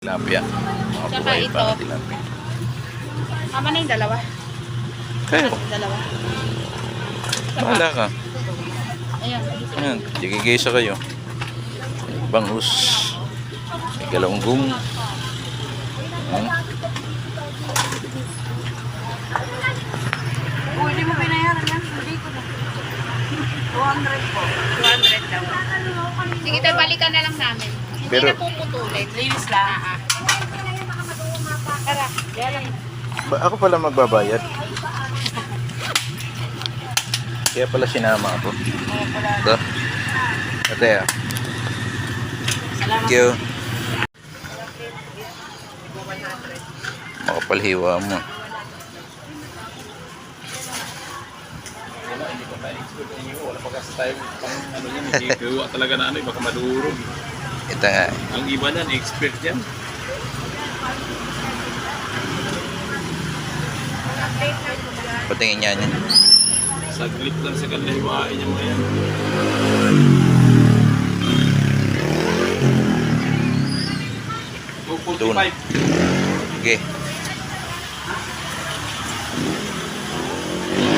tilapia. Mga Tsaka buhay ito. pa na tilapia. Tama na yung dalawa. Kayo, Dalawa. wala ka. Ayan. Ayan, tigigisa kayo. Bangus. May galunggong. Hindi mo binayaran yan. Hindi ko na. 200 po. 200 daw. Sige, tayo balikan na lang namin. Hindi Pero- na puputulin. Linis lang. Tara, kaya lang. Ako pala magbabayad. Kaya pala sinama ako. Ito. Ate ah. Thank you. Makapalhiwa mo. Wala pa kasi tayo pang ano yan, hindi gawa talaga na ano, baka madurog. Ito nga. Ang iba niyan, expert yan. Patingin niya niya. Saglit lang sa kanila hiwain niya mga yan. Doon. 245. Sige.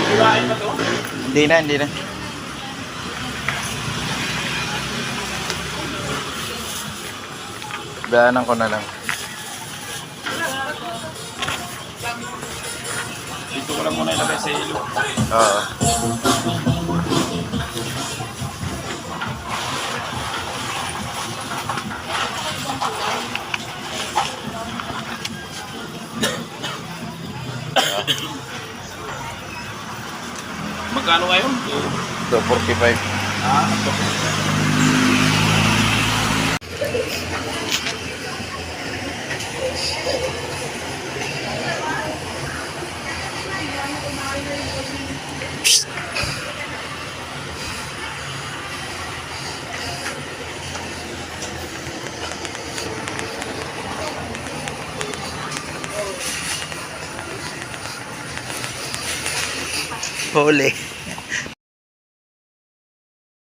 Hiwain ba to? Hindi na, hindi na. Daanan ko na lang. Dito ko lang muna ilagay sa ilo. Oo. Magkano ngayon? 245. Ah, ito. Huli.